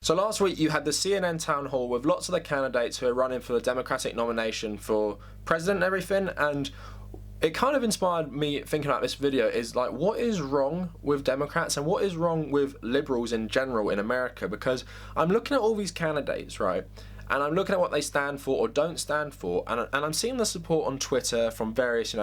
So last week you had the CNN town hall with lots of the candidates who are running for the Democratic nomination for president and everything, and it kind of inspired me thinking about this video is like, what is wrong with Democrats and what is wrong with liberals in general in America? Because I'm looking at all these candidates, right? And I'm looking at what they stand for or don't stand for, and I'm seeing the support on Twitter from various,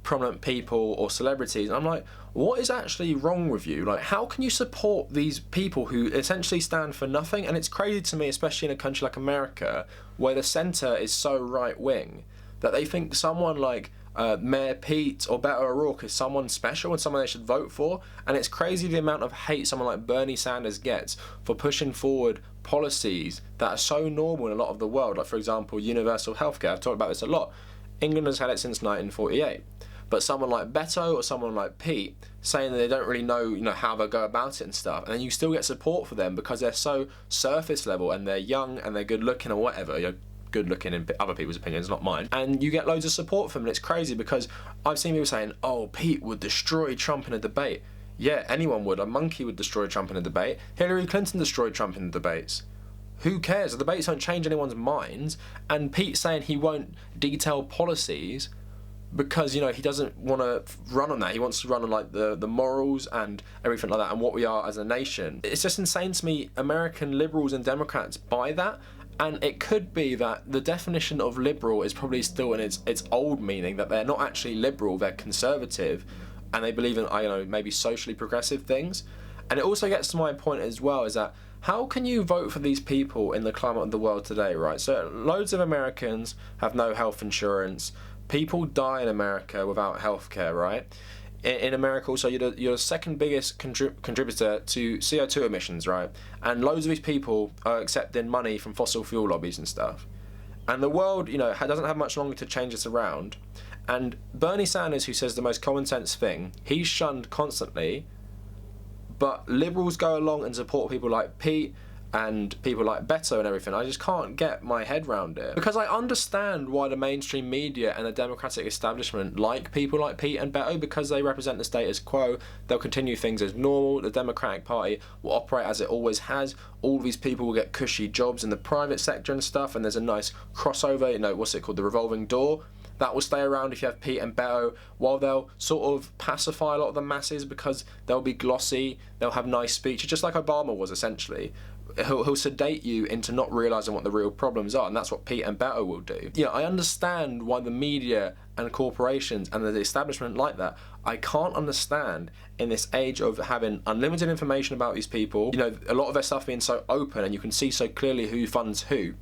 prominent people or celebrities, and I'm like, what is actually wrong with you? Like, how can you support these people who essentially stand for nothing? And it's crazy to me, especially in a country like America, where the centre is so right-wing, that they think someone like Mayor Pete or Beto O'Rourke is someone special and someone they should vote for. And it's crazy the amount of hate someone like Bernie Sanders gets for pushing forward policies that are so normal in a lot of the world, like for example universal healthcare. I've talked about this a lot. England has had it since 1948, but someone like Beto or someone like Pete saying that they don't really know how they'll go about it and stuff, and then you still get support for them because they're so surface level and they're young and they're good looking or whatever, good looking in other people's opinions, not mine, and you get loads of support from them. And it's crazy because I've seen people saying, oh, Pete would destroy Trump in a debate. Yeah, anyone would. A monkey would destroy Trump in a debate. Hillary Clinton destroyed Trump in the debates. Who cares? The debates don't change anyone's minds. And Pete saying he won't detail policies because, he doesn't want to run on that. He wants to run on like the morals and everything like that and what we are as a nation. It's just insane to me American liberals and Democrats buy that. And it could be that the definition of liberal is probably still in its old meaning, that they're not actually liberal, they're conservative, and they believe in, maybe socially progressive things. And it also gets to my point as well, is that how can you vote for these people in the climate of the world today, right? So loads of Americans have no health insurance. People die in America without healthcare, right? In America also, you're the second biggest contributor to CO2 emissions, right? And loads of these people are accepting money from fossil fuel lobbies and stuff. And the world, doesn't have much longer to change this around. And Bernie Sanders, who says the most common sense thing, he's shunned constantly. But liberals go along and support people like Pete and people like Beto and everything. I just can't get my head around it. Because I understand why the mainstream media and the Democratic establishment like people like Pete and Beto, because they represent the status quo. They'll continue things as normal. The Democratic Party will operate as it always has. All these people will get cushy jobs in the private sector and stuff, and there's a nice crossover, what's it called, the revolving door. That will stay around if you have Pete and Beto, while they'll sort of pacify a lot of the masses because they'll be glossy, they'll have nice speeches, just like Obama was essentially. He'll sedate you into not realising what the real problems are, and that's what Pete and Beto will do. I understand why the media and corporations and the establishment like that. I can't understand in this age of having unlimited information about these people, a lot of their stuff being so open and you can see so clearly who funds who.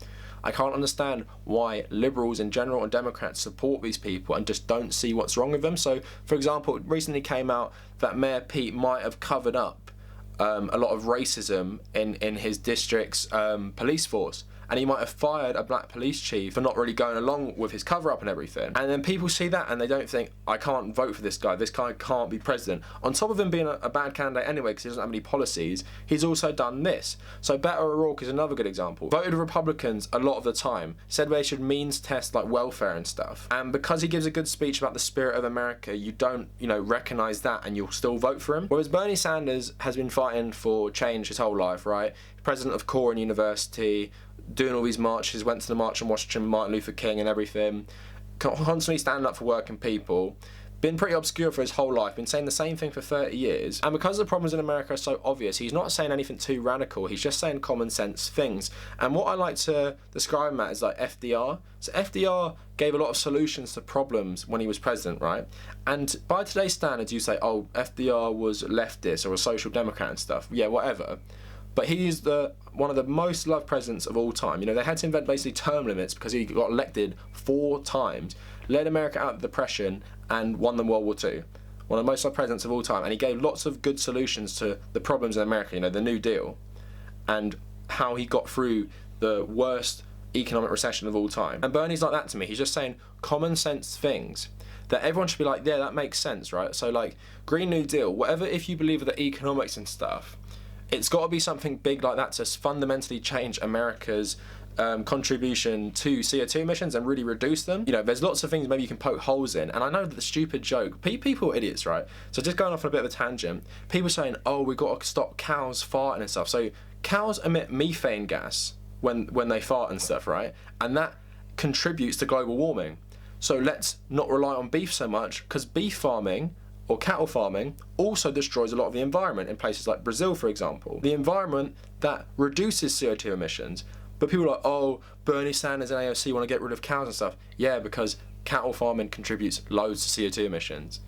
I can't understand why liberals in general and Democrats support these people and just don't see what's wrong with them. So, for example, it recently came out that Mayor Pete might have covered up a lot of racism in his district's police force. And he might have fired a black police chief for not really going along with his cover-up and everything. And then people see that and they don't think, I can't vote for this guy can't be president. On top of him being a bad candidate anyway because he doesn't have any policies, he's also done this. So Beto O'Rourke is another good example. Voted Republicans a lot of the time, said they should means test like welfare and stuff. And because he gives a good speech about the spirit of America, you don't, recognise that and you'll still vote for him. Whereas Bernie Sanders has been fighting for change his whole life, right? President of Cornell University, doing all these marches, went to the march on Washington, Martin Luther King and everything, constantly standing up for working people, been pretty obscure for his whole life, been saying the same thing for 30 years, and because the problems in America are so obvious, he's not saying anything too radical, he's just saying common sense things. And what I like to describe him as is like FDR. So FDR gave a lot of solutions to problems when he was president, right? And by today's standards, you say, oh, FDR was leftist or a social democrat and stuff. Yeah, whatever. But he's one of the most loved presidents of all time. They had to invent basically term limits because he got elected 4 times, led America out of the Depression, and won the World War II. One of the most loved presidents of all time. And he gave lots of good solutions to the problems in America, the New Deal, and how he got through the worst economic recession of all time. And Bernie's like that to me. He's just saying common sense things that everyone should be like, yeah, that makes sense, right? So like Green New Deal, whatever, if you believe in the economics and stuff, it's got to be something big like that to fundamentally change America's contribution to CO2 emissions and really reduce them. There's lots of things maybe you can poke holes in, and I know that the stupid joke, people are idiots, right? So just going off on a bit of a tangent, people saying, oh, we've got to stop cows farting and stuff. So cows emit methane gas when they fart and stuff, right? And that contributes to global warming. So let's not rely on beef so much, because beef farming or cattle farming also destroys a lot of the environment in places like Brazil, for example. The environment that reduces CO2 emissions. But people are like, oh, Bernie Sanders and AOC want to get rid of cows and stuff. Yeah, because cattle farming contributes loads to CO2 emissions.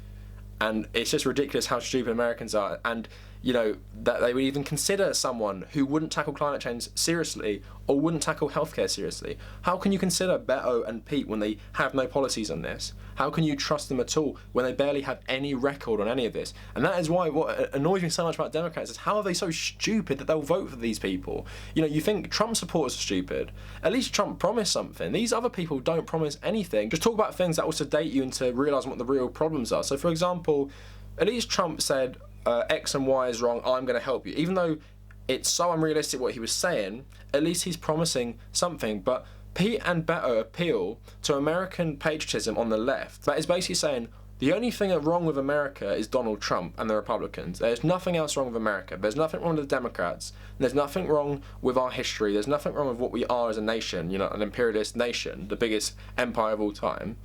And it's just ridiculous how stupid Americans are. And, you know, that they would even consider someone who wouldn't tackle climate change seriously or wouldn't tackle healthcare seriously. How can you consider Beto and Pete when they have no policies on this? How can you trust them at all when they barely have any record on any of this? And that is why what annoys me so much about Democrats is how are they so stupid that they'll vote for these people? You know, you think Trump supporters are stupid. At least Trump promised something. These other people don't promise anything. Just talk about things that will sedate you into realising what the real problems are. So, for example, at least Trump said, X and Y is wrong, I'm going to help you. Even though it's so unrealistic what he was saying, at least he's promising something. But Pete and Beto appeal to American patriotism on the left. That is basically saying the only thing wrong with America is Donald Trump and the Republicans. There's nothing else wrong with America. There's nothing wrong with the Democrats. There's nothing wrong with our history. There's nothing wrong with what we are as a nation, you know, an imperialist nation, the biggest empire of all time.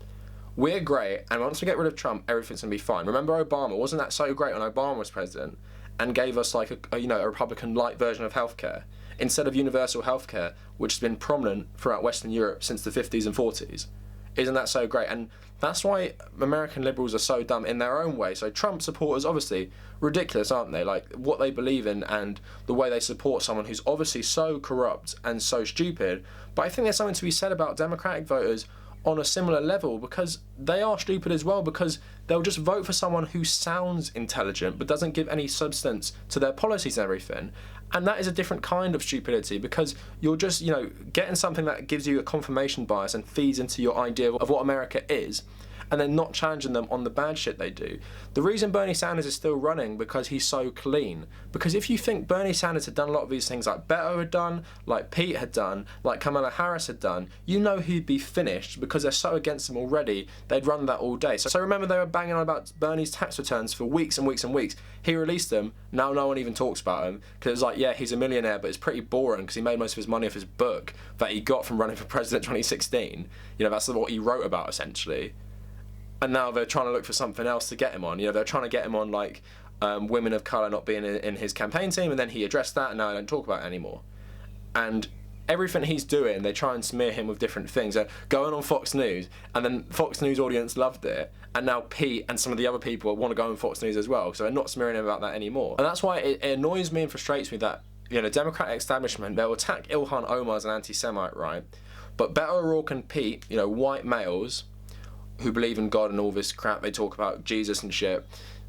We're great, and once we get rid of Trump, everything's going to be fine. Remember Obama? Wasn't that so great when Obama was president and gave us like a Republican-like version of healthcare instead of universal healthcare, which has been prominent throughout Western Europe since the 50s and 40s? Isn't that so great? And that's why American liberals are so dumb in their own way. So Trump supporters, obviously, ridiculous, aren't they? Like, what they believe in and the way they support someone who's obviously so corrupt and so stupid. But I think there's something to be said about Democratic voters on a similar level, because they are stupid as well, because they'll just vote for someone who sounds intelligent but doesn't give any substance to their policies and everything. And that is a different kind of stupidity, because you're just, you know, getting something that gives you a confirmation bias and feeds into your idea of what America is, and then not challenging them on the bad shit they do. The reason Bernie Sanders is still running because he's so clean. Because if you think Bernie Sanders had done a lot of these things like Beto had done, like Pete had done, like Kamala Harris had done, you know he'd be finished because they're so against him already, they'd run that all day. So remember, they were banging on about Bernie's tax returns for weeks and weeks and weeks. He released them, now no one even talks about him, because it's like, yeah, he's a millionaire, but it's pretty boring because he made most of his money off his book that he got from running for president in 2016. You know, that's what he wrote about, essentially. And now they're trying to look for something else to get him on. You know, they're trying to get him on, like, women of colour not being in his campaign team, and then he addressed that, and now I don't talk about it anymore. And everything he's doing, they try and smear him with different things. They're going on Fox News, and then Fox News audience loved it, and now Pete and some of the other people want to go on Fox News as well, so they're not smearing him about that anymore. And that's why it annoys me and frustrates me that, you know, Democratic establishment, they'll attack Ilhan Omar as an anti-Semite, right? But Beto O'Rourke and Pete, you know, white males who believe in God and all this crap, they talk about Jesus and shit,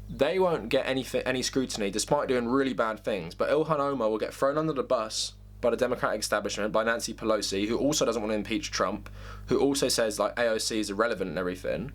they won't get any scrutiny despite doing really bad things. But Ilhan Omar will get thrown under the bus by the Democratic establishment, by Nancy Pelosi, who also doesn't want to impeach Trump, who also says like AOC is irrelevant and everything,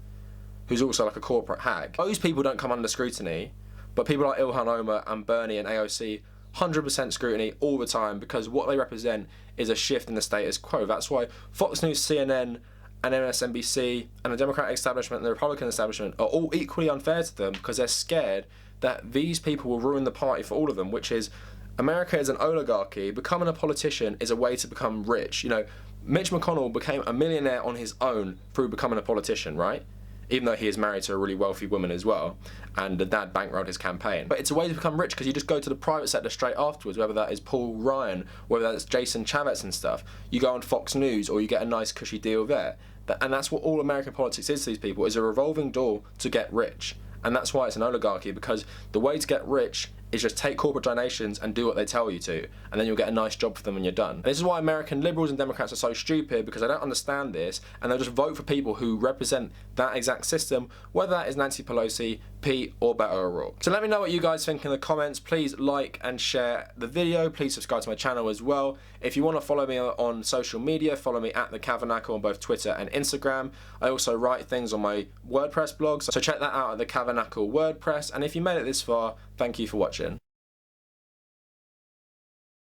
who's also like a corporate hack. Those people don't come under scrutiny, but people like Ilhan Omar and Bernie and AOC 100% scrutiny all the time, because what they represent is a shift in the status quo. That's why Fox News, CNN and MSNBC and the Democratic establishment and the Republican establishment are all equally unfair to them, because they're scared that these people will ruin the party for all of them, which is America is an oligarchy. Becoming a politician is a way to become rich. You know, Mitch McConnell became a millionaire on his own through becoming a politician, right? Even though he is married to a really wealthy woman as well, and the dad bankrolled his campaign. But it's a way to become rich, because you just go to the private sector straight afterwards, whether that is Paul Ryan, whether that's Jason Chaffetz and stuff. You go on Fox News, or you get a nice cushy deal there. And that's what all American politics is to these people, is a revolving door to get rich. And that's why it's an oligarchy, because the way to get rich is just take corporate donations and do what they tell you to, and then you'll get a nice job for them when you're done. And this is why American liberals and Democrats are so stupid, because they don't understand this, and they'll just vote for people who represent that exact system, whether that is Nancy Pelosi, Pete, or Beto O'Rourke. So let me know what you guys think in the comments. Please like and share the video. Please subscribe to my channel as well. If you want to follow me on social media, follow me at The Cavernacle on both Twitter and Instagram. I also write things on my WordPress blog, so check that out at The Cavernacle WordPress. And if you made it this far, thank you for watching.